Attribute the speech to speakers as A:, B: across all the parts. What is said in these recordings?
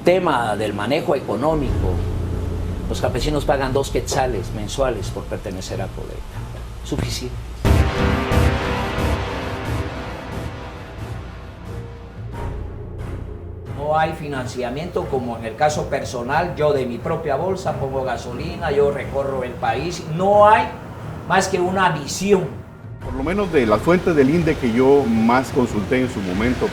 A: tema del manejo económico, los campesinos pagan 2 quetzales mensuales por pertenecer a Codeca. Suficiente. No hay financiamiento como en el caso personal, yo de mi propia bolsa pongo gasolina, yo recorro el país, no hay más que una visión.
B: Por lo menos de las fuentes del INDE que yo más consulté en su momento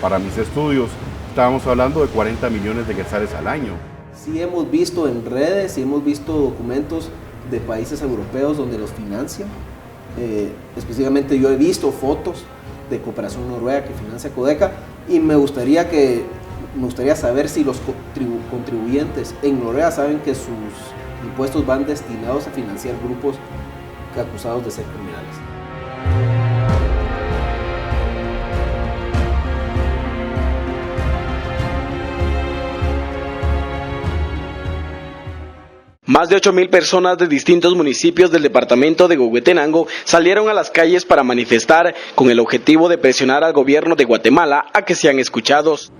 B: para mis estudios, estábamos hablando de 40 millones de quetzales al año.
C: Sí hemos visto en redes, sí hemos visto documentos de países europeos donde los financian. Específicamente yo he visto fotos de Cooperación Noruega que financia Codeca y me gustaría saber si los contribuyentes en Noruega saben que sus impuestos van destinados a financiar grupos acusados de ser criminales.
D: Más de 8.000 personas de distintos municipios del departamento de Huehuetenango salieron a las calles para manifestar con el objetivo de presionar al gobierno de Guatemala a que sean escuchados.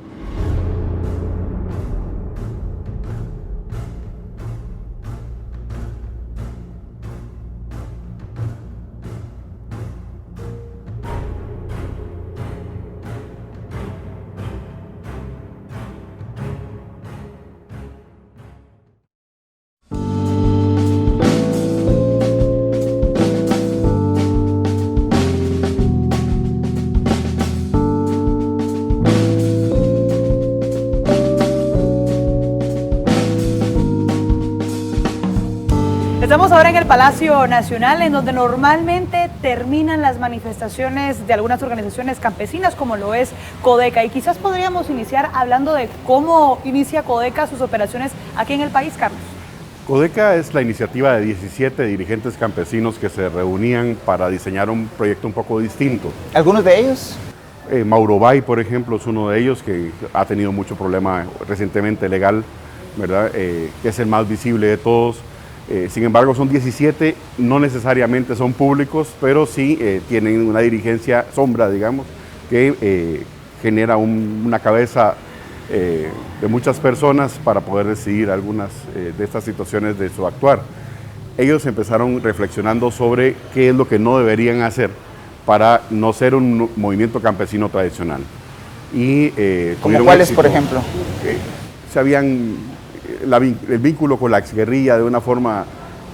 E: Estamos ahora en el Palacio Nacional, en donde normalmente terminan las manifestaciones de algunas organizaciones campesinas, como lo es Codeca. Y quizás podríamos iniciar hablando de cómo inicia Codeca sus operaciones aquí en el país, Carlos.
B: Codeca es la iniciativa de 17 dirigentes campesinos que se reunían para diseñar un proyecto un poco distinto.
F: ¿Algunos de ellos?
B: Mauro Bay, por ejemplo, es uno de ellos que ha tenido mucho problema recientemente legal, ¿verdad? Que es el más visible de todos. Sin embargo, son 17, no necesariamente son públicos, pero sí tienen una dirigencia sombra, digamos, que genera una cabeza de muchas personas para poder decidir algunas de estas situaciones de su actuar. Ellos empezaron reflexionando sobre qué es lo que no deberían hacer para no ser un movimiento campesino tradicional. Y,
F: ¿Como cuáles, por ejemplo?
B: El vínculo con la exguerrilla de una forma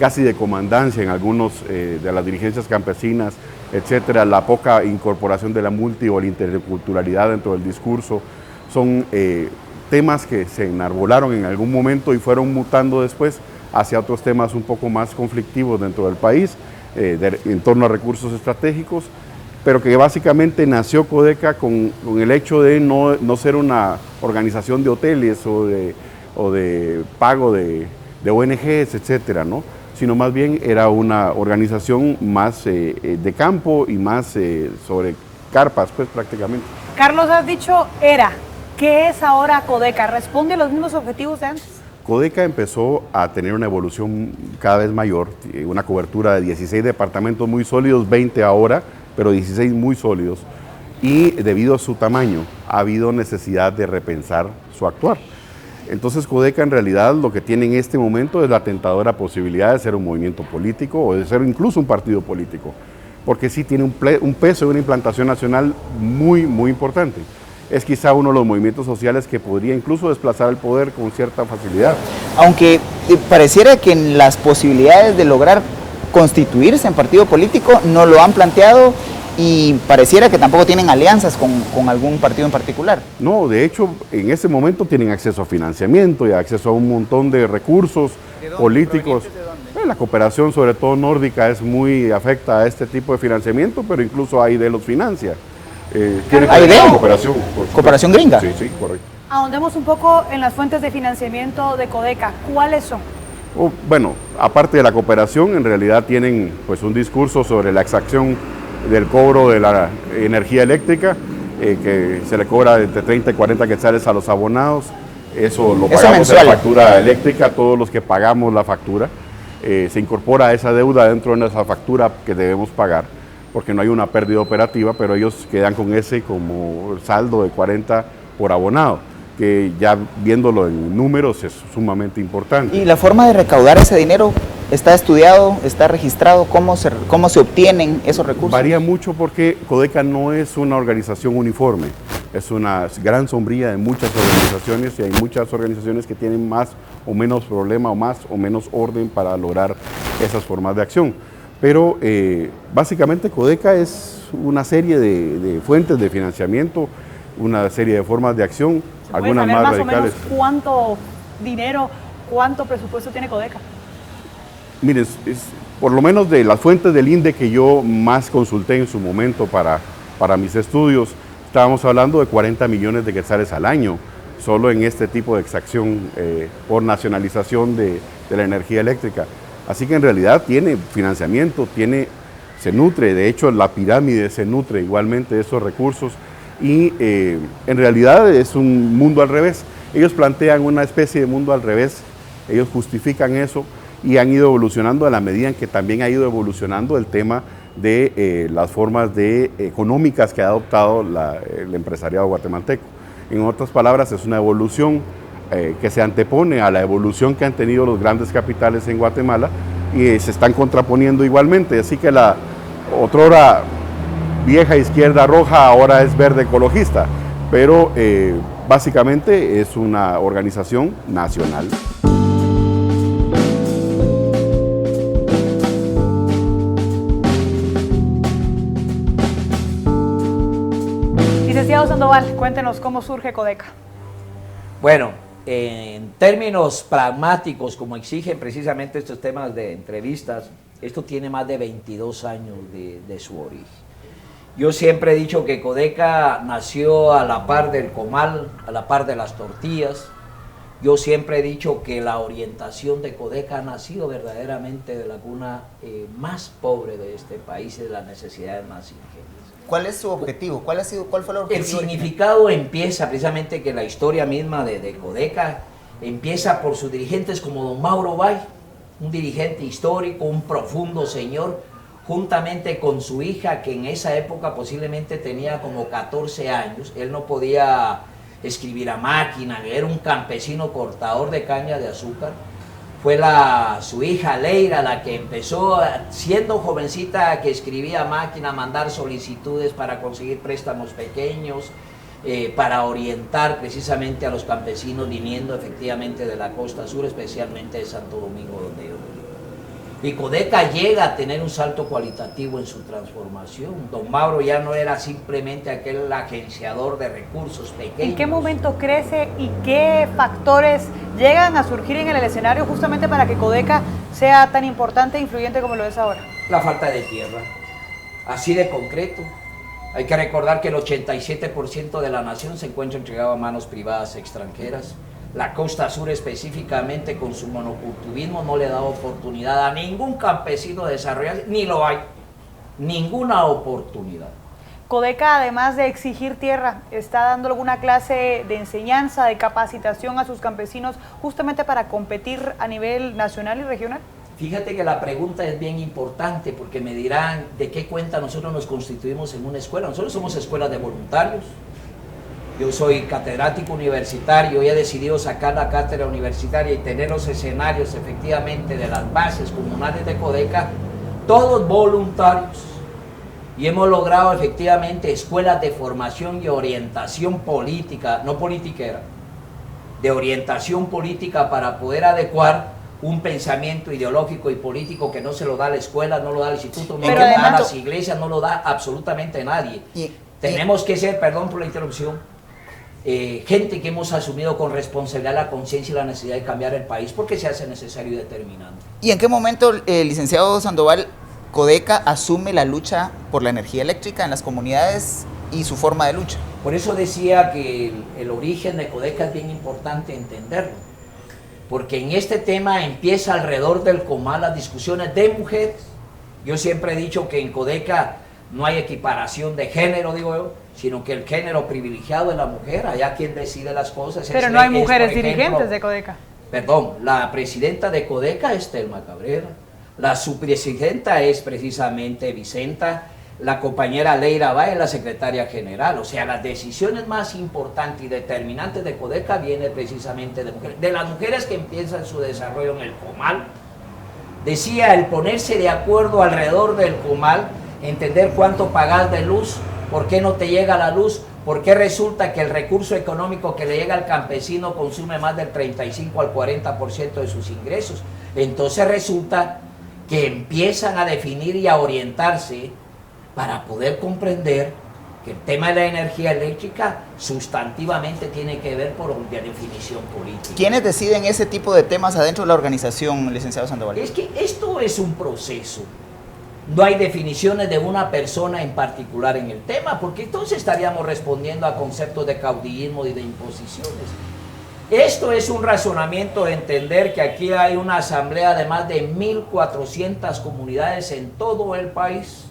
B: casi de comandancia en algunos de las dirigencias campesinas, etcétera, la poca incorporación de la multi o la interculturalidad dentro del discurso, son temas que se enarbolaron en algún momento y fueron mutando después hacia otros temas un poco más conflictivos dentro del país, en torno a recursos estratégicos, pero que básicamente nació Codeca con el hecho de no ser una organización de hoteles o de pago de ONGs, etcétera, ¿no? Sino más bien era una organización más de campo y más sobre carpas, pues prácticamente.
E: Carlos, has dicho era. ¿Qué es ahora Codeca? ¿Responde a los mismos objetivos de antes?
B: Codeca empezó a tener una evolución cada vez mayor, una cobertura de 16 departamentos muy sólidos, 20 ahora, pero 16 muy sólidos, y debido a su tamaño ha habido necesidad de repensar su actuar. Entonces Codeca en realidad lo que tiene en este momento es la tentadora posibilidad de ser un movimiento político o de ser incluso un partido político, porque sí tiene un peso y una implantación nacional muy, muy importante. Es quizá uno de los movimientos sociales que podría incluso desplazar el poder con cierta facilidad.
F: Aunque pareciera que en las posibilidades de lograr constituirse en partido político no lo han planteado y pareciera que tampoco tienen alianzas con algún partido en particular.
B: No, de hecho, en ese momento tienen acceso a financiamiento y acceso a un montón de recursos políticos. La cooperación, sobre todo nórdica, es muy afecta a este tipo de financiamiento, pero incluso AID los financia.
F: ¿AID?
B: Cooperación.
F: ¿Cooperación gringa?
B: Sí, sí, correcto.
E: Ahondemos un poco en las fuentes de financiamiento de Codeca. ¿Cuáles son?
B: Bueno, aparte de la cooperación, en realidad tienen pues un discurso sobre la exacción del cobro de la energía eléctrica, que se le cobra entre 30 y 40 quetzales a los abonados. Eso lo pagamos en la factura eléctrica, todos los que pagamos la factura. Se incorpora esa deuda dentro de esa factura que debemos pagar, porque no hay una pérdida operativa, pero ellos quedan con ese como saldo de 40 por abonado. que ya viéndolo en números es sumamente importante.
F: ¿Y la forma de recaudar ese dinero está estudiado, está registrado? ¿Cómo se obtienen esos recursos?
B: Varía mucho porque Codeca no es una organización uniforme, es una gran sombrilla de muchas organizaciones y hay muchas organizaciones que tienen más o menos problema o más o menos orden para lograr esas formas de acción. Pero básicamente Codeca es una serie de fuentes de financiamiento, una serie de formas de acción, algunas más radicales.
E: Más o menos cuánto dinero, cuánto presupuesto tiene Codeca?
B: Miren, por lo menos de las fuentes del INDE que yo más consulté en su momento para mis estudios, estábamos hablando de 40 millones de quetzales al año, solo en este tipo de exacción por nacionalización de la energía eléctrica. Así que en realidad tiene financiamiento, se nutre, de hecho la pirámide se nutre igualmente de esos recursos y en realidad es un mundo al revés. Ellos plantean una especie de mundo al revés, ellos justifican eso y han ido evolucionando a la medida en que también ha ido evolucionando el tema de las formas económicas que ha adoptado el empresariado guatemalteco. En otras palabras, es una evolución que se antepone a la evolución que han tenido los grandes capitales en Guatemala y se están contraponiendo igualmente. Así que la otrora vieja izquierda roja ahora es verde ecologista, pero básicamente es una organización nacional.
E: Licenciado Sandoval, cuéntenos cómo surge Codeca.
A: Bueno, en términos pragmáticos, como exigen precisamente estos temas de entrevistas, esto tiene más de 22 años de su origen. Yo siempre he dicho que Codeca nació a la par del comal, a la par de las tortillas. Yo siempre he dicho que la orientación de Codeca ha nacido verdaderamente de la cuna más pobre de este país y de las necesidades más ingentes.
F: ¿Cuál es su objetivo? ¿Cuál fue el objetivo?
A: El significado empieza precisamente que la historia misma de Codeca empieza por sus dirigentes como don Mauro Bay, un dirigente histórico, un profundo señor, juntamente con su hija que en esa época posiblemente tenía como 14 años. Él no podía escribir a máquina, era un campesino cortador de caña de azúcar. Fue su hija Leira la que empezó, siendo jovencita, que escribía a máquina, a mandar solicitudes para conseguir préstamos pequeños, para orientar precisamente a los campesinos viniendo efectivamente de la costa sur, especialmente de Santo Domingo, donde yo vivo. Y Codeca llega a tener un salto cualitativo en su transformación. Don Mauro ya no era simplemente aquel agenciador de recursos pequeños.
E: ¿En qué momento crece y qué factores llegan a surgir en el escenario justamente para que Codeca sea tan importante e influyente como lo es ahora?
A: La falta de tierra, así de concreto. Hay que recordar que el 87% de la nación se encuentra entregado a manos privadas extranjeras. La costa sur específicamente con su monocultivismo no le da oportunidad a ningún campesino de desarrollarse, ni lo hay, ninguna oportunidad.
E: Codeca, además de exigir tierra, ¿está dando alguna clase de enseñanza, de capacitación a sus campesinos justamente para competir a nivel nacional y regional?
A: Fíjate que la pregunta es bien importante porque me dirán de qué cuenta nosotros nos constituimos en una escuela. Nosotros somos escuelas de voluntarios. Yo soy catedrático universitario y he decidido sacar la cátedra universitaria y tener los escenarios efectivamente de las bases comunales de Codeca, todos voluntarios. Y hemos logrado efectivamente escuelas de formación y orientación política, no politiquera, de orientación política para poder adecuar un pensamiento ideológico y político que no se lo da la escuela, no lo da el instituto, no lo da las iglesias, no lo da absolutamente nadie. Tenemos que ser, perdón por la interrupción, gente que hemos asumido con responsabilidad la conciencia y la necesidad de cambiar el país porque se hace necesario y determinante.
F: ¿Y en qué momento, licenciado Sandoval, Codeca asume la lucha por la energía eléctrica en las comunidades y su forma de lucha?
A: Por eso decía que el origen de Codeca es bien importante entenderlo, porque en este tema empieza alrededor del comal las discusiones de mujeres. Yo siempre he dicho que en Codeca no hay equiparación de género, digo yo, sino que el género privilegiado es la mujer, allá quien decide las cosas.
E: Pero no hay mujeres dirigentes de Codeca.
A: Perdón, la presidenta de Codeca es Telma Cabrera, la subpresidenta es precisamente Vicenta, la compañera Leira Valle, la secretaria general. O sea, las decisiones más importantes y determinantes de Codeca vienen precisamente de las mujeres que empiezan su desarrollo en el comal. Decía, el ponerse de acuerdo alrededor del comal, entender cuánto pagas de luz, por qué no te llega la luz, por qué resulta que el recurso económico que le llega al campesino consume más del 35 al 40% de sus ingresos. Entonces resulta que empiezan a definir y a orientarse para poder comprender que el tema de la energía eléctrica sustantivamente tiene que ver por una definición política.
F: ¿Quiénes deciden ese tipo de temas adentro de la organización, licenciado Sandoval?
A: Es que esto es un proceso. No hay definiciones de una persona en particular en el tema, porque entonces estaríamos respondiendo a conceptos de caudillismo y de imposiciones. Esto es un razonamiento de entender que aquí hay una asamblea de más de 1.400 comunidades en todo el país.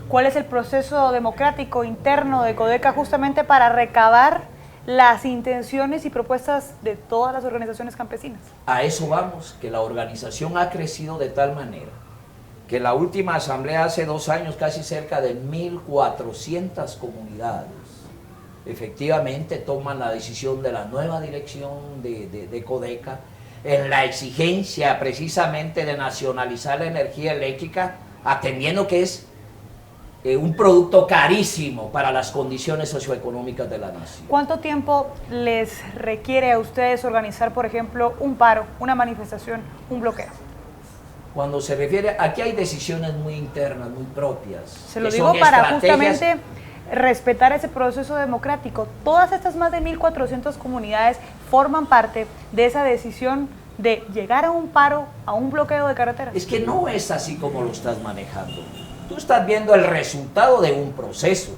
E: ¿Cuál es el proceso democrático interno de Codeca justamente para recabar las intenciones y propuestas de todas las organizaciones campesinas?
A: A eso vamos, que la organización ha crecido de tal manera que la última asamblea hace 2 años, casi cerca de 1.400 comunidades, efectivamente toman la decisión de la nueva dirección de Codeca en la exigencia precisamente de nacionalizar la energía eléctrica, atendiendo que es un producto carísimo para las condiciones socioeconómicas de la nación.
E: ¿Cuánto tiempo les requiere a ustedes organizar, por ejemplo, un paro, una manifestación, un bloqueo?
A: Cuando se refiere, aquí hay decisiones muy internas, muy propias.
E: Se lo digo para justamente respetar ese proceso democrático. Todas estas más de 1.400 comunidades forman parte de esa decisión de llegar a un paro, a un bloqueo de carreteras.
A: Es que no es así como lo estás manejando. Tú estás viendo el resultado de un proceso.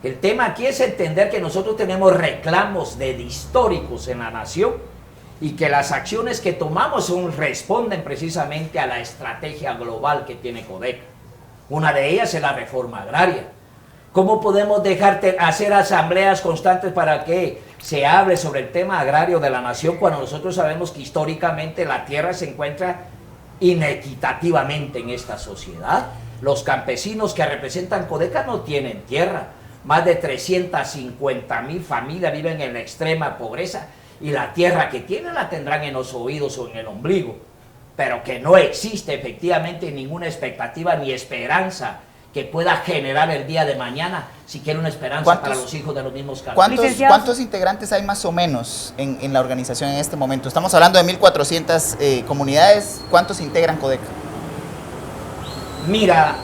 A: El tema aquí es entender que nosotros tenemos reclamos históricos en la nación y que las acciones que tomamos responden precisamente a la estrategia global que tiene Codeca. Una de ellas es la reforma agraria. ¿Cómo podemos dejar hacer asambleas constantes para que se hable sobre el tema agrario de la nación cuando nosotros sabemos que históricamente la tierra se encuentra inequitativamente en esta sociedad? Los campesinos que representan Codeca no tienen tierra. Más de 350.000 familias viven en la extrema pobreza y la tierra que tienen la tendrán en los oídos o en el ombligo. Pero que no existe efectivamente ninguna expectativa ni esperanza que pueda generar el día de mañana, siquiera una esperanza para los hijos de los mismos campesinos.
F: ¿Cuántos integrantes hay más o menos en la organización en este momento? Estamos hablando de 1.400 comunidades. ¿Cuántos integran Codeca?
A: Mira,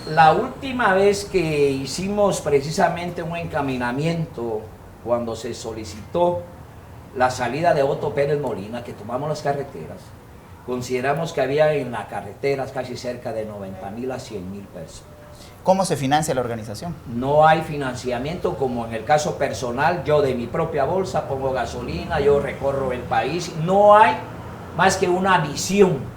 A: la última vez que hicimos precisamente un encaminamiento, cuando se solicitó la salida de Otto Pérez Molina, que tomamos las carreteras, consideramos que había en las carreteras casi cerca de 90.000 a 100.000 personas.
F: ¿Cómo se financia la organización?
A: No hay financiamiento como en el caso personal, yo de mi propia bolsa pongo gasolina, yo recorro el país, no hay más que una visión.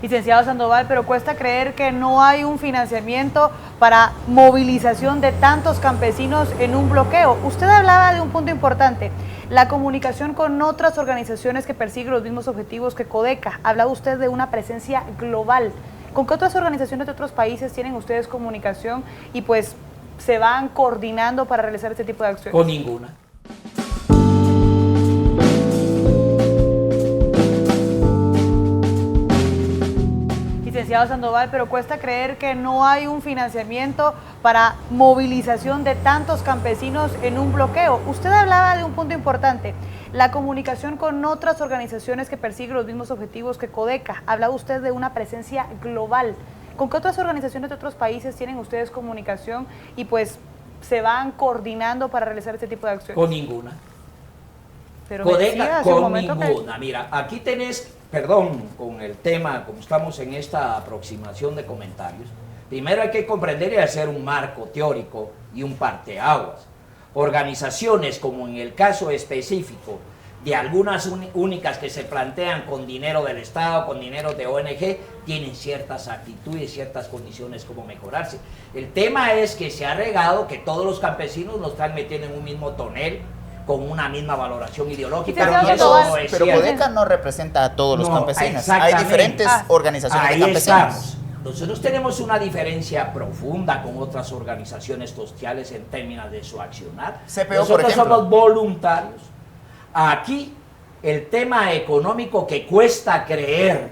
E: Licenciado Sandoval, pero cuesta creer que no hay un financiamiento para movilización de tantos campesinos en un bloqueo. Usted hablaba de un punto importante, la comunicación con otras organizaciones que persiguen los mismos objetivos que Codeca. Hablaba usted de una presencia global. ¿Con qué otras organizaciones de otros países tienen ustedes comunicación y pues se van coordinando para realizar este tipo de acciones?
A: Con ninguna.
E: Licenciado Sandoval, pero cuesta creer que no hay un financiamiento para movilización de tantos campesinos en un bloqueo. Usted hablaba de un punto importante, la comunicación con otras organizaciones que persiguen los mismos objetivos que Codeca. Hablaba usted de una presencia global. ¿Con qué otras organizaciones de otros países tienen ustedes comunicación y pues se van coordinando para realizar este tipo de acciones?
A: Con ninguna.
E: Pero
A: Codeca, con ninguna. Mira, aquí tenés, perdón, con el tema, como estamos en esta aproximación de comentarios, primero hay que comprender y hacer un marco teórico y un parteaguas. Organizaciones como en el caso específico de algunas únicas que se plantean con dinero del Estado, con dinero de ONG, tienen ciertas actitudes, ciertas condiciones como mejorarse. El tema es que se ha regado que todos los campesinos nos están metiendo en un mismo tonel, con una misma valoración ideológica.
F: Pero Codeca no representa a todos los campesinos. Hay diferentes organizaciones de campesinos.
A: Nosotros tenemos una diferencia profunda con otras organizaciones sociales en términos de su accionar.
F: CPO,
A: Nosotros
F: por ejemplo.
A: somos voluntarios. Aquí el tema económico que cuesta creer,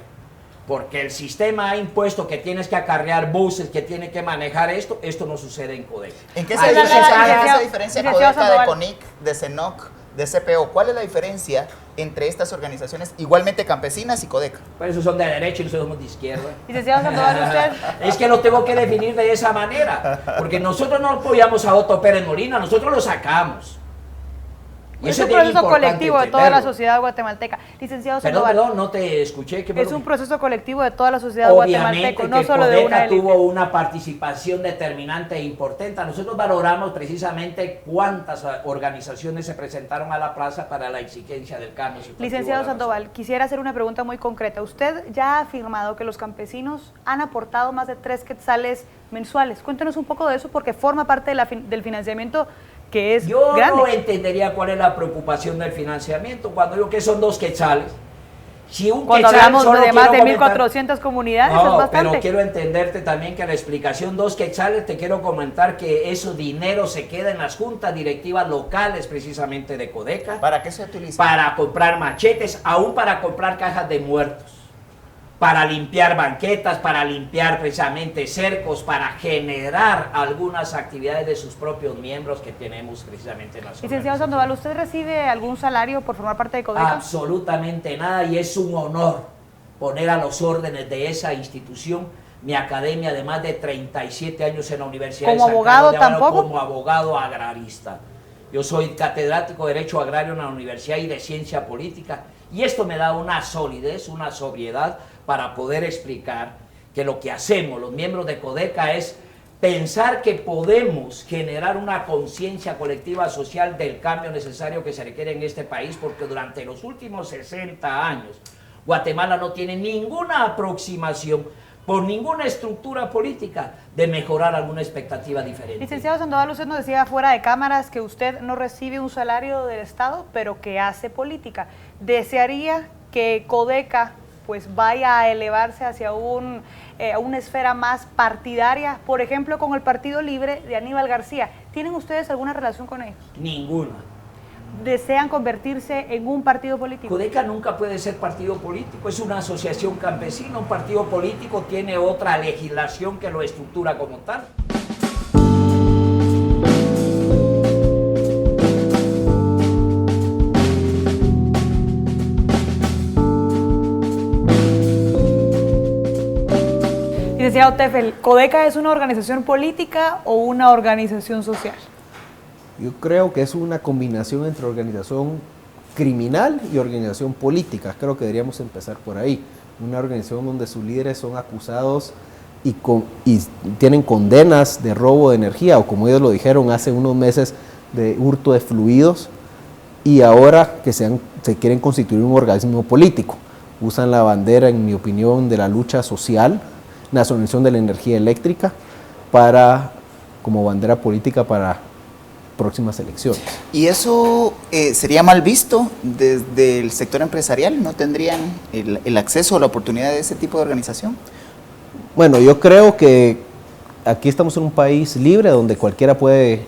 A: porque el sistema ha impuesto que tienes que acarrear buses, que tiene que manejar esto no sucede en Codeca.
F: ¿En qué
A: Ahí
F: se diferencia
A: se
F: esa diferencia Codeca de CONIC, de CENOC, de CPO? ¿Cuál es la diferencia entre estas organizaciones igualmente campesinas y Codeca?
A: Pues esos son de derecha y nosotros somos de izquierda.
E: Licenciado Sandoval, usted.
A: Es que lo tengo que definir de esa manera, porque nosotros no apoyamos a Otto Pérez Molina, nosotros lo sacamos. Y
E: Es
A: eso
E: un
A: bien
E: proceso
A: importante
E: colectivo de toda la
A: entenderlo.
E: sociedad guatemalteca. Licenciado
A: Perdón,
E: Sandoval,
A: no te escuché. ¿Qué
E: es un proceso colectivo de toda la sociedad
A: Obviamente
E: guatemalteca, no
A: que
E: solo de
A: Codeca
E: una élite.
A: tuvo una participación determinante e importante. Nosotros valoramos precisamente cuántas organizaciones se presentaron a la plaza para la exigencia del cambio.
E: Licenciado Sandoval, quisiera hacer una pregunta muy concreta. Usted ya ha afirmado que los campesinos han aportado más de 3 quetzales mensuales. Cuéntenos un poco de eso porque forma parte de del financiamiento que es
A: Yo
E: grande.
A: no entendería cuál es la preocupación del financiamiento cuando digo que son 2 quetzales. Si un
E: Cuando
A: quetzal,
E: hablamos
A: solo
E: de más de
A: quiero comentar-
E: 1.400 comunidades,
A: No,
E: es bastante.
A: pero quiero entenderte también que la explicación 2 quetzales, te quiero comentar que ese dinero se queda en las juntas directivas locales precisamente de Codeca
F: ¿Para qué se utiliza?
A: para comprar machetes, aún para comprar cajas de muertos, para limpiar banquetas, para limpiar precisamente cercos, para generar algunas actividades de sus propios miembros que tenemos precisamente en la zona.
E: Licenciado Sandoval, ¿usted recibe algún salario por formar parte de Codeca?
A: Absolutamente nada, y es un honor poner a los órdenes de esa institución mi academia de más de 37 años en la Universidad
E: ¿Como
A: de San
E: abogado
A: Carlos de Aválo,
E: tampoco?
A: como abogado agrarista. Yo soy catedrático de Derecho Agrario en la Universidad y de Ciencia Política, y esto me da una solidez, una sobriedad para poder explicar que lo que hacemos los miembros de Codeca es pensar que podemos generar una conciencia colectiva social del cambio necesario que se requiere en este país, porque durante los últimos 60 años Guatemala no tiene ninguna aproximación por ninguna estructura política de mejorar alguna expectativa diferente.
E: Licenciado Sandoval, usted nos decía fuera de cámaras que usted no recibe un salario del Estado, pero que hace política. ¿Desearía que Codeca pues vaya a elevarse hacia una esfera más partidaria, por ejemplo, con el Partido Libre de Aníbal García? ¿Tienen ustedes alguna relación con ellos?
A: Ninguna.
E: ¿Desean convertirse en un partido político?
A: Codeca nunca puede ser partido político, es una asociación campesina. Un partido político tiene otra legislación que lo estructura como tal.
E: Licenciado Teffel, ¿Codeca es una organización política o una organización social?
C: Yo creo que es una combinación entre organización criminal y organización política. Creo que deberíamos empezar por ahí. Una organización donde sus líderes son acusados y tienen condenas de robo de energía, o como ellos lo dijeron hace unos meses, de hurto de fluidos, y ahora que se quieren constituir un organismo político. Usan la bandera, en mi opinión, de la lucha social, nacionalización de la energía eléctrica, como bandera política para próximas elecciones.
F: ¿Y eso sería mal visto desde el sector empresarial? ¿No tendrían el acceso o la oportunidad de ese tipo de organización?
C: Bueno, yo creo que aquí estamos en un país libre donde cualquiera puede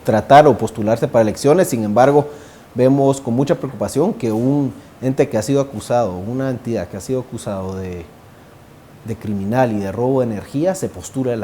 C: tratar o postularse para elecciones. Sin embargo, vemos con mucha preocupación que un ente que ha sido acusado, una entidad que ha sido acusado de criminal y de robo de energía se postula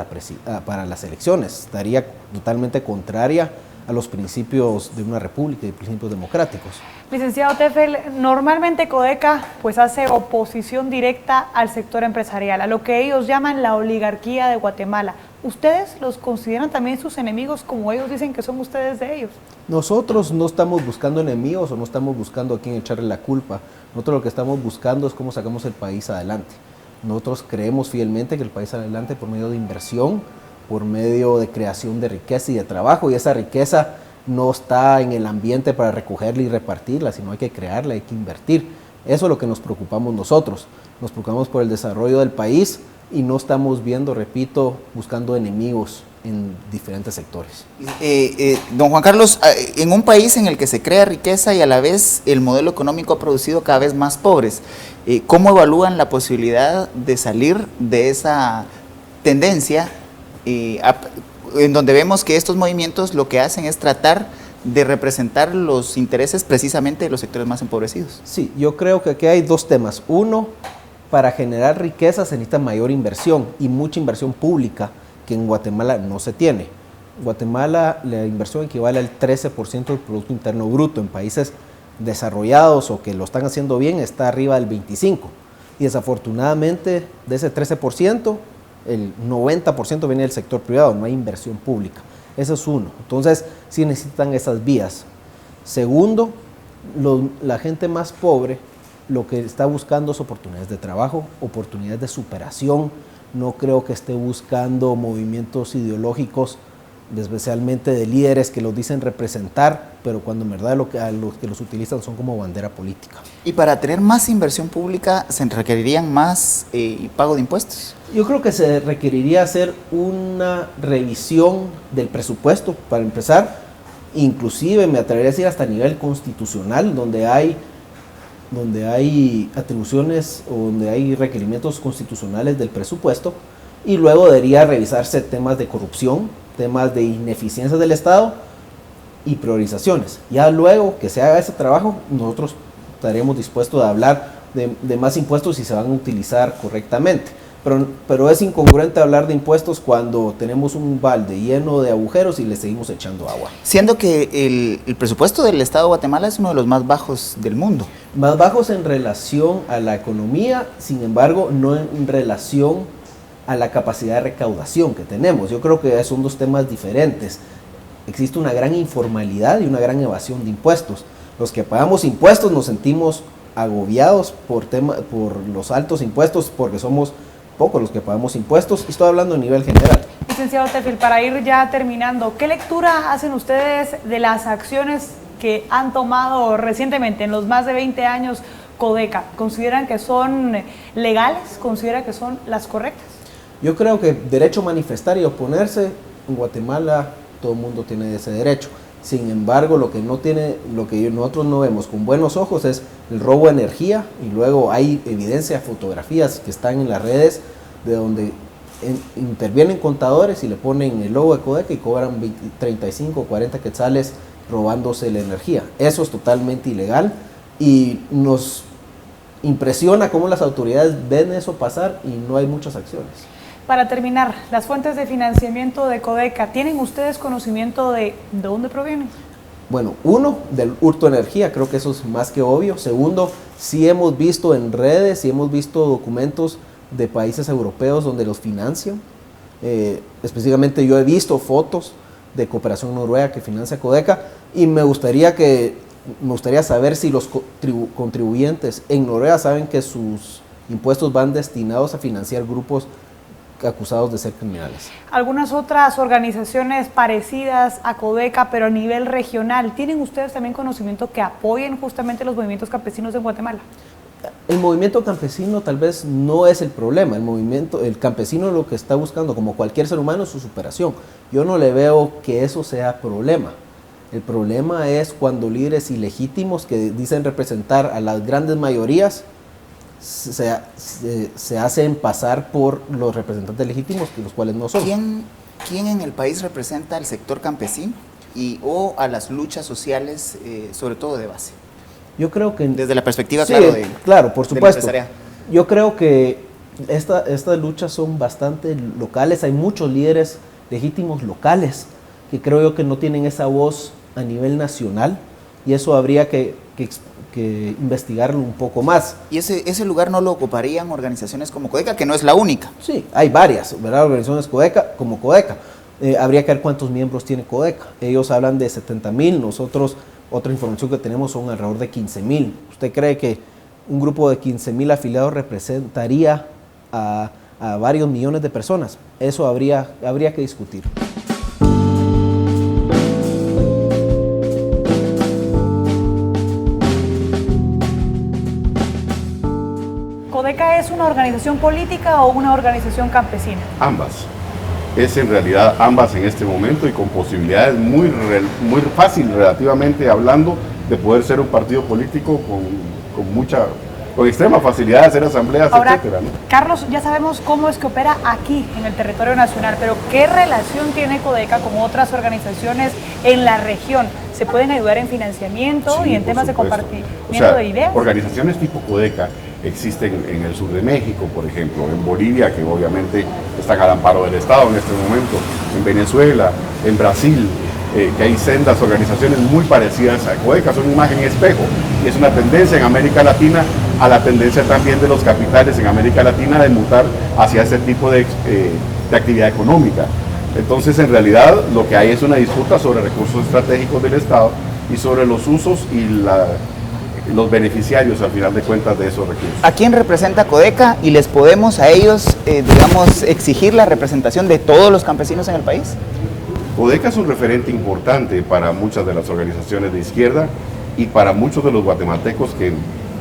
C: para las elecciones. Estaría totalmente contraria a los principios de una república y principios democráticos.
E: Licenciado Teffel, normalmente Codeca pues hace oposición directa al sector empresarial, a lo que ellos llaman la oligarquía de Guatemala. ¿Ustedes los consideran también sus enemigos como ellos dicen que son ustedes de ellos?
C: Nosotros no estamos buscando enemigos o no estamos buscando a quién echarle la culpa. Nosotros lo que estamos buscando es cómo sacamos el país adelante. Nosotros creemos fielmente que el país adelante por medio de inversión, por medio de creación de riqueza y de trabajo, y esa riqueza no está en el ambiente para recogerla y repartirla, sino hay que crearla, hay que invertir. Eso es lo que nos preocupamos nosotros. Nos preocupamos por el desarrollo del país y no estamos viendo, repito, buscando enemigos en diferentes sectores.
F: Don Juan Carlos, en un país en el que se crea riqueza y a la vez el modelo económico ha producido cada vez más pobres, ¿cómo evalúan la posibilidad de salir de esa tendencia en donde vemos que estos movimientos lo que hacen es tratar de representar los intereses precisamente de los sectores más empobrecidos.
C: Sí, yo creo que aquí hay dos temas. Uno, para generar riqueza se necesita mayor inversión y mucha inversión pública que en Guatemala no se tiene. En Guatemala la inversión equivale al 13% del Producto Interno Bruto. En países desarrollados o que lo están haciendo bien está arriba del 25%. Y desafortunadamente de ese 13%, el 90% viene del sector privado, no hay inversión pública. Eso es uno. Entonces, sí necesitan esas vías. Segundo, la gente más pobre lo que está buscando es oportunidades de trabajo, oportunidades de superación. No creo que esté buscando movimientos ideológicos, especialmente de líderes que los dicen representar, pero cuando en verdad los que los utilizan son como bandera política.
F: Y para tener más inversión pública, ¿se requerirían más pago de impuestos?
C: Yo creo que se requeriría hacer una revisión del presupuesto, para empezar, inclusive me atrevería a decir hasta a nivel constitucional, donde hay atribuciones o donde hay requerimientos constitucionales del presupuesto, y luego debería revisarse temas de corrupción, temas de ineficiencia del Estado y priorizaciones. Ya luego que se haga ese trabajo, nosotros estaremos dispuestos a hablar de más impuestos si se van a utilizar correctamente. Pero es incongruente hablar de impuestos cuando tenemos un balde lleno de agujeros y le seguimos echando agua.
F: Siendo que el presupuesto del Estado de Guatemala es uno de los más bajos del mundo.
C: Más bajos en relación a la economía, sin embargo, no en relación a la capacidad de recaudación que tenemos. Yo creo que son dos temas diferentes. Existe una gran informalidad y una gran evasión de impuestos. Los que pagamos impuestos nos sentimos agobiados por los altos impuestos porque somos pocos los que pagamos impuestos, y estoy hablando a nivel general.
E: Licenciado Tefil, para ir ya terminando, ¿qué lectura hacen ustedes de las acciones que han tomado recientemente en los más de 20 años Codeca? ¿Consideran que son legales? ¿Consideran que son las correctas?
C: Yo creo que derecho a manifestar y oponerse en Guatemala todo el mundo tiene ese derecho. Sin embargo, lo que nosotros no vemos con buenos ojos es el robo de energía, y luego hay evidencia, fotografías que están en las redes de donde intervienen contadores y le ponen el logo de Codeca y cobran 35 o 40 quetzales robándose la energía. Eso es totalmente ilegal y nos impresiona cómo las autoridades ven eso pasar y no hay muchas acciones.
E: Para terminar, las fuentes de financiamiento de Codeca, ¿tienen ustedes conocimiento de dónde provienen?
C: Bueno, uno, del hurto de energía, creo que eso es más que obvio. Segundo, sí hemos visto en redes, sí hemos visto documentos de países europeos donde los financian. Específicamente yo he visto fotos de Cooperación Noruega que financia Codeca, y me gustaría saber si los contribuyentes en Noruega saben que sus impuestos van destinados a financiar grupos acusados de ser criminales.
E: Algunas otras organizaciones parecidas a Codeca, pero a nivel regional, ¿tienen ustedes también conocimiento que apoyen justamente los movimientos campesinos en Guatemala?
C: El movimiento campesino tal vez no es el problema. El campesino lo que está buscando, como cualquier ser humano, es su superación. Yo no le veo que eso sea problema. El problema es cuando líderes ilegítimos que dicen representar a las grandes mayorías se hacen pasar por los representantes legítimos, los cuales no son.
F: ¿Quién en el país representa al sector campesino o a las luchas sociales, sobre todo de base?
C: Yo creo que
F: desde la perspectiva,
C: sí,
F: claro,
C: por supuesto. Yo creo que estas luchas son bastante locales. Hay muchos líderes legítimos locales que creo yo que no tienen esa voz a nivel nacional, y eso habría que investigarlo un poco más.
F: ¿Y ese lugar no lo ocuparían organizaciones como Codeca, que no es la única?
C: Sí, hay varias, ¿verdad? Organizaciones como Codeca. Habría que ver cuántos miembros tiene Codeca. Ellos hablan de 70,000, nosotros, otra información que tenemos son alrededor de 15,000. ¿Usted cree que un grupo de 15,000 afiliados representaría a varios millones de personas? Eso habría que discutir.
E: ¿Codeca es una organización política o una organización campesina?
B: Ambas. Es en realidad ambas en este momento, y con posibilidades muy fácil relativamente hablando de poder ser un partido político con mucha con extrema facilidad de hacer asambleas,
E: Ahora,
B: etcétera, ¿no?
E: Carlos, ya sabemos cómo es que opera aquí en el territorio nacional, pero ¿qué relación tiene Codeca con otras organizaciones en la región? ¿Se pueden ayudar en financiamiento
B: Sí,
E: y en
B: por
E: temas de
B: supuesto.
E: compartimiento de ideas?
B: Organizaciones tipo Codeca existen en el sur de México, por ejemplo, en Bolivia, que obviamente están al amparo del Estado en este momento, en Venezuela, en Brasil, que hay sendas organizaciones muy parecidas a Codeca, son una imagen espejo, y es una tendencia en América Latina, a la tendencia también de los capitales en América Latina de mutar hacia ese tipo de actividad económica. Entonces, en realidad, lo que hay es una disputa sobre recursos estratégicos del Estado y sobre los usos y los beneficiarios, al final de cuentas, de esos recursos.
F: ¿A quién representa Codeca y les podemos a ellos, digamos, exigir la representación de todos los campesinos en el país?
B: Codeca es un referente importante para muchas de las organizaciones de izquierda y para muchos de los guatemaltecos que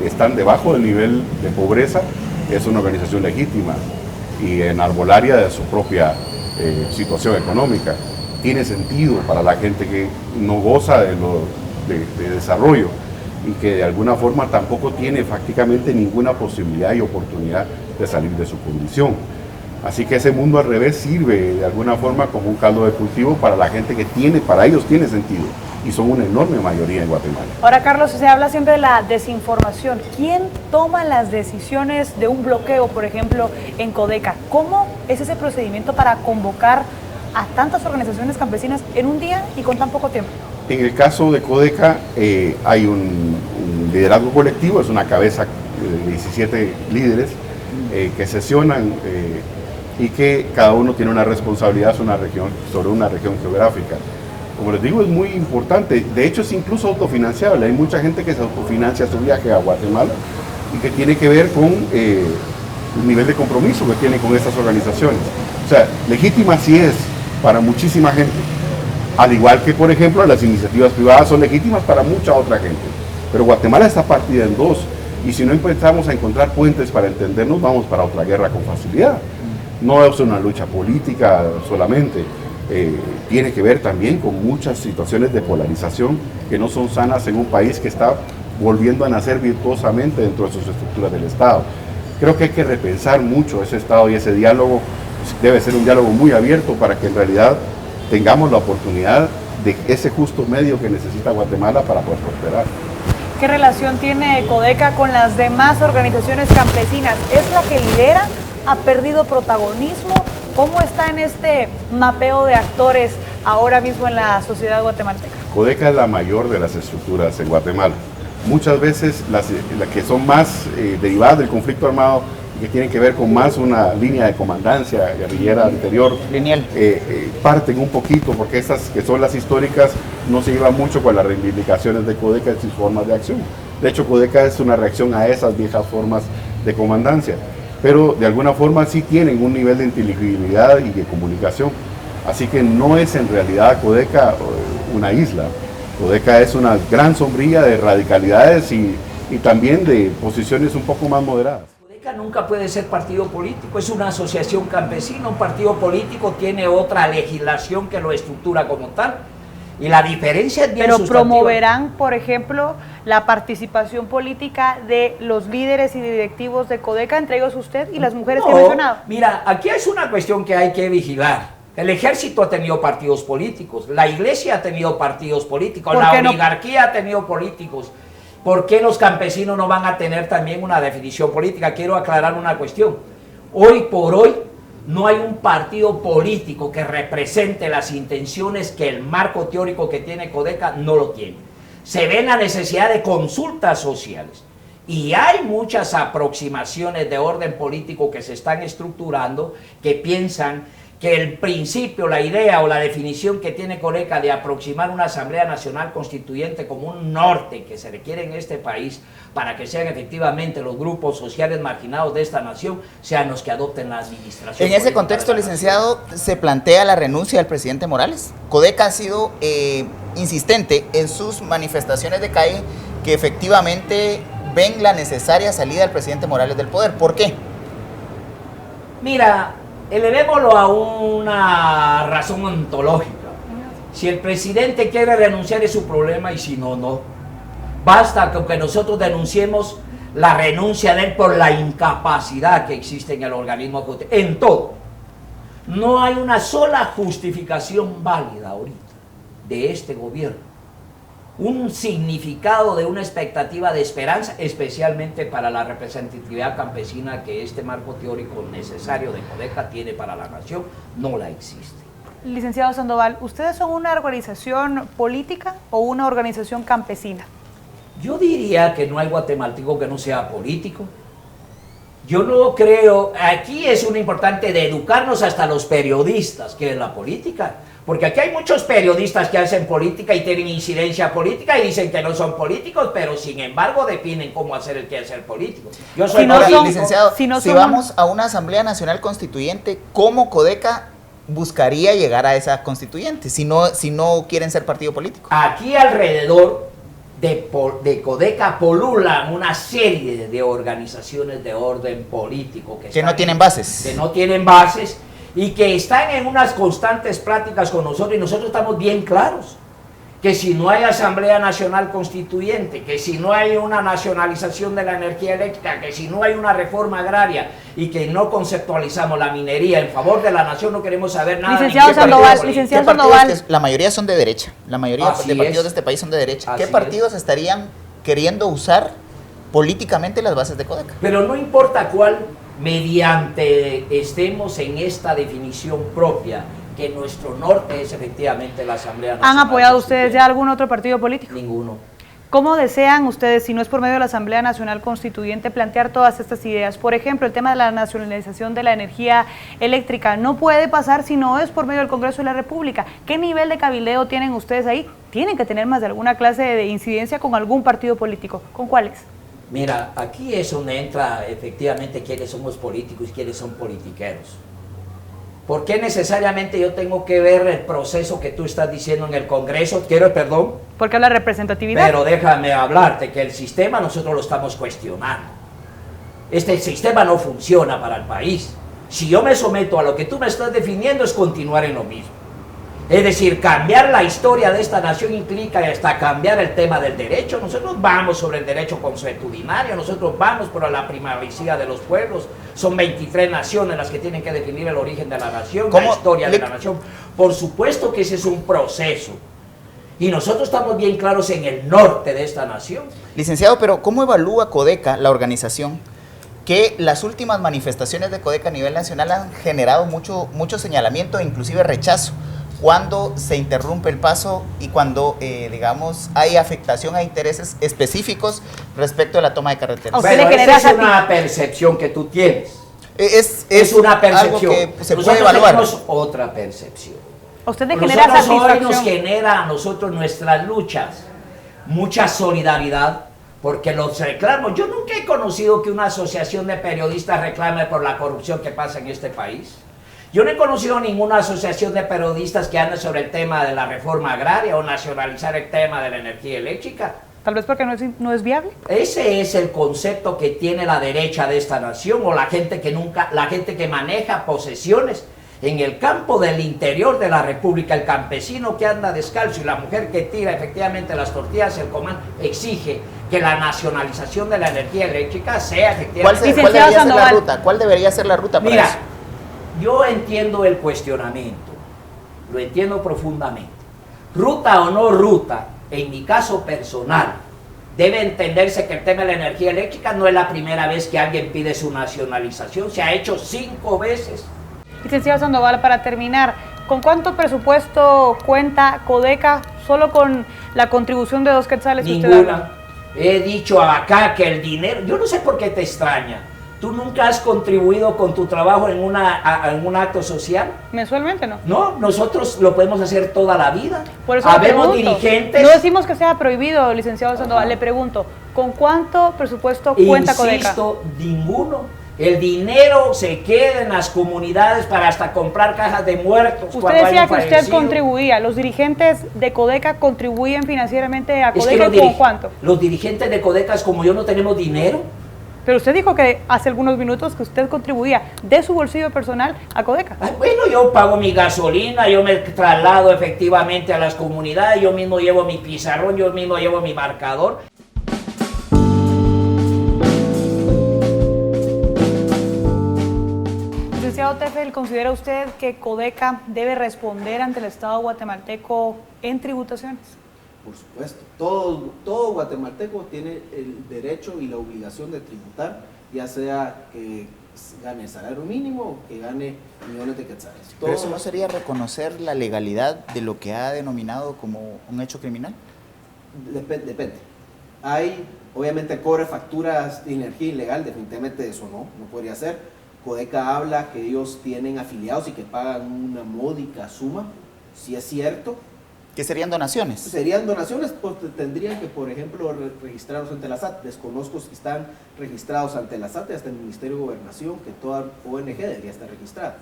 B: están debajo del nivel de pobreza. Es una organización legítima y enarbolaria de su propia situación económica. Tiene sentido para la gente que no goza de desarrollo y que de alguna forma tampoco tiene prácticamente ninguna posibilidad y oportunidad de salir de su condición. Así que ese mundo al revés sirve de alguna forma como un caldo de cultivo para la gente que para ellos tiene sentido, y son una enorme mayoría en Guatemala.
E: Ahora, Carlos, se habla siempre de la desinformación. ¿Quién toma las decisiones de un bloqueo, por ejemplo, en Codeca? ¿Cómo es ese procedimiento para convocar a tantas organizaciones campesinas en un día y con tan poco tiempo?
B: En el caso de Codeca hay un liderazgo colectivo, es una cabeza de 17 líderes que sesionan y que cada uno tiene una responsabilidad sobre una región geográfica. Como les digo, es muy importante, de hecho es incluso autofinanciable, hay mucha gente que se autofinancia su viaje a Guatemala y que tiene que ver con el nivel de compromiso que tiene con estas organizaciones. O sea, legítima sí es para muchísima gente, al igual que, por ejemplo, las iniciativas privadas son legítimas para mucha otra gente, pero Guatemala está partida en dos, y si no empezamos a encontrar puentes para entendernos, vamos para otra guerra con facilidad. No es una lucha política solamente, tiene que ver también con muchas situaciones de polarización que no son sanas en un país que está volviendo a nacer virtuosamente dentro de sus estructuras del Estado. Creo que hay que repensar mucho ese Estado y ese diálogo. Debe ser un diálogo muy abierto para que en realidad tengamos la oportunidad de ese justo medio que necesita Guatemala para poder prosperar.
E: ¿Qué relación tiene Codeca con las demás organizaciones campesinas? ¿Es la que lidera? ¿Ha perdido protagonismo? ¿Cómo está en este mapeo de actores ahora mismo en la sociedad guatemalteca?
B: Codeca es la mayor de las estructuras en Guatemala. Muchas veces las que son más derivadas del conflicto armado, que tienen que ver con más una línea de comandancia guerrillera anterior,
F: Lineal.
B: Parten un poquito, porque estas que son las históricas no se llevan mucho con las reivindicaciones de Codeca y sus formas de acción. De hecho, Codeca es una reacción a esas viejas formas de comandancia, pero de alguna forma sí tienen un nivel de inteligibilidad y de comunicación. Así que no es en realidad Codeca una isla. Codeca es una gran sombrilla de radicalidades y también de posiciones un poco más moderadas.
A: Codeca nunca puede ser partido político, es una asociación campesina. Un partido político tiene otra legislación que lo estructura como tal. Y la diferencia es bien
E: Pero
A: sustantiva.
E: promoverán, por ejemplo, la participación política de los líderes y directivos de Codeca, entre ellos usted y las mujeres que he mencionado.
A: Mira, aquí es una cuestión que hay que vigilar. El ejército ha tenido partidos políticos, la iglesia ha tenido partidos políticos, la oligarquía ha tenido políticos. ¿Por qué los campesinos no van a tener también una definición política? Quiero aclarar una cuestión. Hoy por hoy no hay un partido político que represente las intenciones que el marco teórico que tiene Codeca no lo tiene. Se ve la necesidad de consultas sociales y hay muchas aproximaciones de orden político que se están estructurando que piensan que el principio, la idea o la definición que tiene Codeca de aproximar una Asamblea Nacional Constituyente como un norte que se requiere en este país para que sean efectivamente los grupos sociales marginados de esta nación, sean los que adopten la administración.
F: En ese contexto, licenciado, se plantea la renuncia del presidente Morales. Codeca ha sido insistente en sus manifestaciones de calle que efectivamente ven la necesaria salida del presidente Morales del poder. ¿Por qué?
A: Mira, elevémoslo a una razón ontológica. Si el presidente quiere renunciar es su problema y si no, no. Basta con que nosotros denunciemos la renuncia de él por la incapacidad que existe en el organismo, en todo. No hay una sola justificación válida ahorita de este gobierno. Un significado de una expectativa de esperanza, especialmente para la representatividad campesina que este marco teórico necesario de Codeca tiene para la nación, no la existe.
E: Licenciado Sandoval, ¿ustedes son una organización política o una organización campesina?
A: Yo diría que no hay guatemalteco que no sea político. Yo no creo, aquí es un importante de educarnos hasta los periodistas, que es la política. Porque aquí hay muchos periodistas que hacen política y tienen incidencia política y dicen que no son políticos, pero sin embargo definen cómo hacer el quehacer político. Yo soy
F: político. Licenciado, si vamos a una Asamblea Nacional Constituyente, ¿cómo Codeca buscaría llegar a esa constituyente si no quieren ser partido político?
A: Aquí alrededor de Codeca pululan una serie de organizaciones de orden político
F: que no tienen bases.
A: Que no tienen bases y que están en unas constantes prácticas con nosotros, y nosotros estamos bien claros que si no hay Asamblea Nacional Constituyente, que si no hay una nacionalización de la energía eléctrica, que si no hay una reforma agraria y que no conceptualizamos la minería en favor de la nación, no queremos saber nada.
E: Licenciado Sandoval,
F: la mayoría son de derecha, la mayoría de partidos de este país son de derecha. ¿Qué partidos estarían queriendo usar políticamente las bases de Codeca?
A: Pero no importa cuál, mediante estemos en esta definición propia, que nuestro norte es efectivamente la Asamblea Nacional.
E: ¿Han apoyado ustedes ya algún otro partido político?
A: Ninguno.
E: ¿Cómo desean ustedes, si no es por medio de la Asamblea Nacional Constituyente, plantear todas estas ideas? Por ejemplo, el tema de la nacionalización de la energía eléctrica no puede pasar si no es por medio del Congreso de la República. ¿Qué nivel de cabildeo tienen ustedes ahí? Tienen que tener más de alguna clase de incidencia con algún partido político. ¿Con cuáles?
A: Mira, aquí es donde entra efectivamente quiénes somos políticos y quiénes son politiqueros. ¿Por qué necesariamente yo tengo que ver el proceso que tú estás diciendo en el Congreso? Perdón.
E: Porque habla de representatividad.
A: Pero déjame hablarte que el sistema nosotros lo estamos cuestionando. Este sistema no funciona para el país. Si yo me someto a lo que tú me estás definiendo es continuar en lo mismo. Es decir, cambiar la historia de esta nación implica hasta cambiar el tema del derecho. Nosotros vamos sobre el derecho consuetudinario, nosotros vamos por la primacía de los pueblos. Son 23 naciones las que tienen que definir el origen de la nación, la historia de la nación. Por supuesto que ese es un proceso. Y nosotros estamos bien claros en el norte de esta nación.
F: Licenciado, pero ¿cómo evalúa Codeca, la organización, que las últimas manifestaciones de Codeca a nivel nacional han generado mucho señalamiento e inclusive rechazo? Cuando se interrumpe el paso y cuando, digamos, hay afectación a intereses específicos respecto a la toma de carreteras.
A: Pero esa es una percepción que tú tienes. Es una percepción.
F: Algo que se
A: nosotros
F: puede evaluar.
A: Tenemos otra percepción.
E: ¿A usted le genera satisfacción?
A: Hoy nos genera a nosotros nuestras luchas mucha solidaridad, porque los reclamos. Yo nunca he conocido que una asociación de periodistas reclame por la corrupción que pasa en este país. Yo no he conocido ninguna asociación de periodistas que ande sobre el tema de la reforma agraria o nacionalizar el tema de la energía eléctrica.
E: Tal vez porque no es viable.
A: Ese es el concepto que tiene la derecha de esta nación, o la gente que maneja posesiones en el campo del interior de la república. El campesino que anda descalzo y la mujer que tira efectivamente las tortillas, el comando exige que la nacionalización de la energía eléctrica sea efectivamente.
F: ¿Cuál debería ser la ruta? ¿Cuál debería ser la ruta para eso?
A: Yo entiendo el cuestionamiento, lo entiendo profundamente. Ruta o no ruta, en mi caso personal, debe entenderse que el tema de la energía eléctrica no es la primera vez que alguien pide su nacionalización, se ha hecho 5 veces.
E: Licenciado Sandoval, para terminar, ¿con cuánto presupuesto cuenta Codeca solo con la contribución de 2 quetzales?
A: Ninguna. He dicho acá que el dinero, yo no sé por qué te extraña. ¿Tú nunca has contribuido con tu trabajo en un acto social?
E: Mensualmente no.
A: No, nosotros lo podemos hacer toda la vida.
E: Por eso
A: habemos dirigentes.
E: No decimos que sea prohibido, licenciado Sandoval. Le pregunto, ¿con cuánto presupuesto cuenta Codeca?
A: Insisto, ninguno. El dinero se queda en las comunidades para hasta comprar cajas de muertos.
E: Usted decía que usted contribuía. ¿Los dirigentes de Codeca contribuyen financieramente a Codeca y con cuánto?
A: Los dirigentes de Codeca, como yo, no tenemos dinero.
E: Pero usted dijo que hace algunos minutos que usted contribuía de su bolsillo personal a Codeca.
A: Bueno, yo pago mi gasolina, yo me traslado efectivamente a las comunidades, yo mismo llevo mi pizarrón, yo mismo llevo mi marcador.
E: Tefel, ¿considera usted que Codeca debe responder ante el Estado guatemalteco en tributaciones?
C: Por supuesto, todo guatemalteco tiene el derecho y la obligación de tributar, ya sea que gane salario mínimo o que gane millones de quetzales.
F: ¿Pero eso no sería reconocer la legalidad de lo que ha denominado como un hecho criminal?
C: Depende. Hay, obviamente, cobre facturas de energía ilegal, definitivamente eso no podría ser. Codeca habla que ellos tienen afiliados y que pagan una módica suma, si es cierto.
F: ¿Qué serían donaciones?
C: Serían donaciones, pues tendrían que, por ejemplo, registrarlos ante la SAT. Desconozco si están registrados ante la SAT y hasta el Ministerio de Gobernación, que toda ONG debería estar registrada.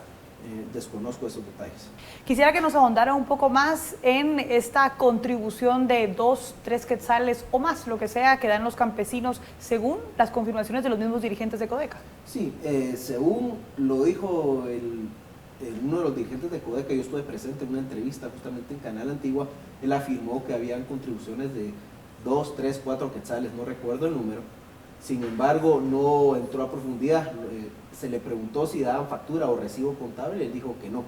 C: Desconozco esos detalles.
E: Quisiera que nos ahondara un poco más en esta contribución de 2, 3 quetzales o más, lo que sea, que dan los campesinos, según las confirmaciones de los mismos dirigentes de Codeca.
C: Sí, según lo dijo uno de los dirigentes de Codeca, yo estuve presente en una entrevista justamente en Canal Antigua, él afirmó que habían contribuciones de 2, 3, 4 quetzales, no recuerdo el número. Sin embargo, no entró a profundidad. Se le preguntó si daban factura o recibo contable, él dijo que no.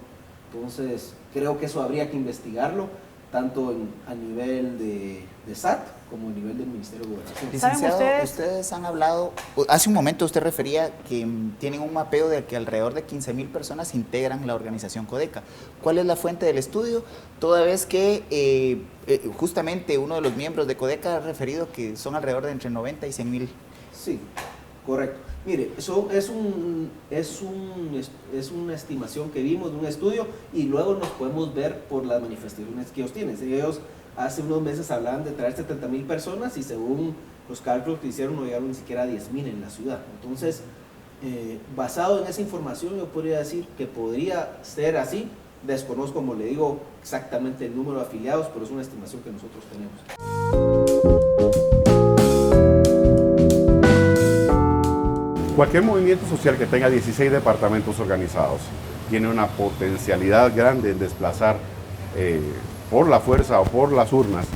C: Entonces, creo que eso habría que investigarlo, tanto a nivel de SAT como a nivel del Ministerio de Gobernación.
F: Licenciado, ustedes han hablado, hace un momento usted refería que tienen un mapeo de que alrededor de 15,000 personas integran la organización Codeca. ¿Cuál es la fuente del estudio? Toda vez que justamente uno de los miembros de Codeca ha referido que son alrededor de entre 90 y 100,000.
C: Sí, correcto. Mire, eso es una estimación que vimos de un estudio y luego nos podemos ver por las manifestaciones que ellos tienen. Ellos hace unos meses hablaban de traer 70,000 personas y según los cálculos que hicieron no llegaron ni siquiera a 10,000 en la ciudad. Entonces, basado en esa información yo podría decir que podría ser así. Desconozco, como le digo, exactamente el número de afiliados, pero es una estimación que nosotros tenemos.
B: Cualquier movimiento social que tenga 16 departamentos organizados tiene una potencialidad grande en desplazar por la fuerza o por las urnas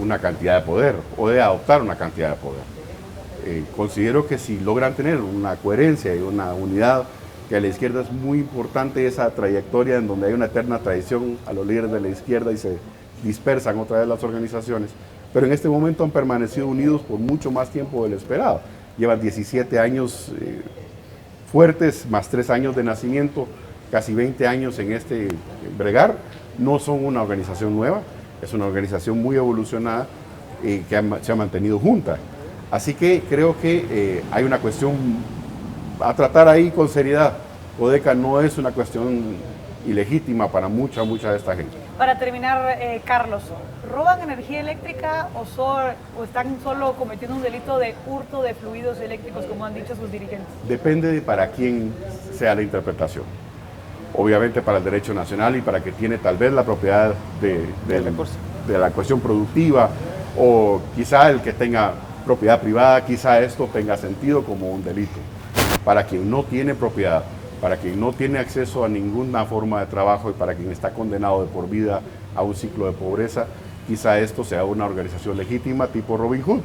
B: una cantidad de poder o de adoptar una cantidad de poder. Considero que si logran tener una coherencia y una unidad, que a la izquierda es muy importante esa trayectoria en donde hay una eterna traición a los líderes de la izquierda y se dispersan otra vez las organizaciones, pero en este momento han permanecido unidos por mucho más tiempo del esperado. Llevan 17 años fuertes, más 3 años de nacimiento, casi 20 años en este bregar. No son una organización nueva, es una organización muy evolucionada que se ha mantenido junta. Así que creo que hay una cuestión a tratar ahí con seriedad. Codeca no es una cuestión ilegítima para mucha de esta gente.
E: Para terminar, Carlos, ¿roban energía eléctrica o están solo cometiendo un delito de hurto de fluidos eléctricos, como han dicho sus dirigentes?
B: Depende de para quién sea la interpretación. Obviamente para el derecho nacional y para que tiene tal vez la propiedad de la cuestión productiva, o quizá el que tenga propiedad privada, quizá esto tenga sentido como un delito. Para quien no tiene propiedad, para quien no tiene acceso a ninguna forma de trabajo y para quien está condenado de por vida a un ciclo de pobreza, quizá esto sea una organización legítima tipo Robin Hood.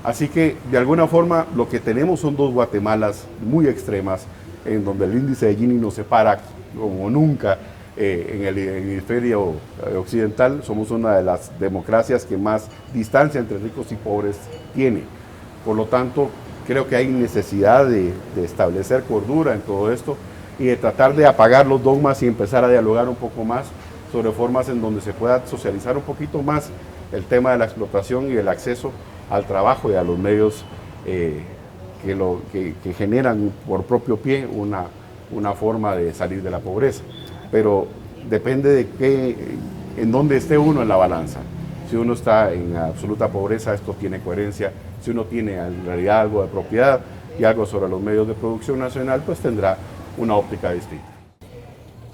B: Así que, de alguna forma, lo que tenemos son dos Guatemalas muy extremas, en donde el índice de Gini nos separa como nunca en el hemisferio occidental. Somos una de las democracias que más distancia entre ricos y pobres tiene. Por lo tanto, creo que hay necesidad de establecer cordura en todo esto y de tratar de apagar los dogmas y empezar a dialogar un poco más sobre formas en donde se pueda socializar un poquito más el tema de la explotación y el acceso al trabajo y a los medios que generan por propio pie una forma de salir de la pobreza. Pero depende de en dónde esté uno en la balanza. Si uno está en absoluta pobreza, esto tiene coherencia. Si uno tiene en realidad algo de propiedad y algo sobre los medios de producción nacional, pues tendrá una óptica distinta.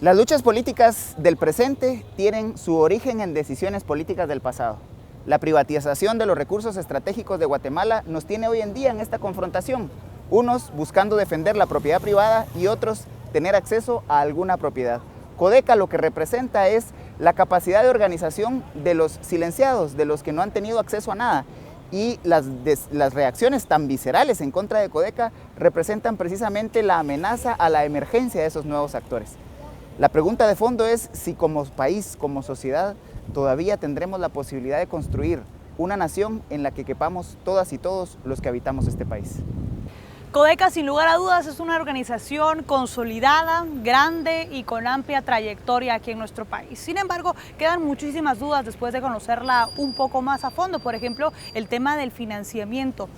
F: Las luchas políticas del presente tienen su origen en decisiones políticas del pasado. La privatización de los recursos estratégicos de Guatemala nos tiene hoy en día en esta confrontación. Unos buscando defender la propiedad privada y otros tener acceso a alguna propiedad. Codeca lo que representa es la capacidad de organización de los silenciados, de los que no han tenido acceso a nada. y las reacciones tan viscerales en contra de Codeca representan precisamente la amenaza a la emergencia de esos nuevos actores. La pregunta de fondo es si como país, como sociedad, todavía tendremos la posibilidad de construir una nación en la que quepamos todas y todos los que habitamos este país.
E: Codeca, sin lugar a dudas, es una organización consolidada, grande y con amplia trayectoria aquí en nuestro país. Sin embargo, quedan muchísimas dudas después de conocerla un poco más a fondo. Por ejemplo, el tema del financiamiento.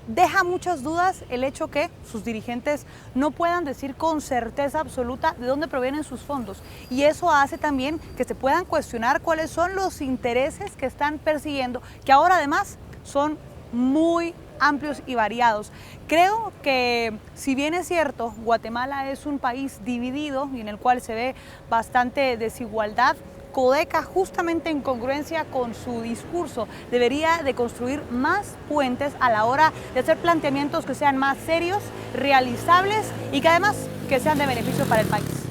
E: Deja muchas dudas el hecho que sus dirigentes no puedan decir con certeza absoluta de dónde provienen sus fondos. Y eso hace también que se puedan cuestionar cuáles son los intereses que están persiguiendo, que ahora además son muy amplios y variados. Creo que, si bien es cierto, Guatemala es un país dividido y en el cual se ve bastante desigualdad, Codeca, justamente en congruencia con su discurso, debería de construir más puentes a la hora de hacer planteamientos que sean más serios, realizables y que además que sean de beneficio para el país.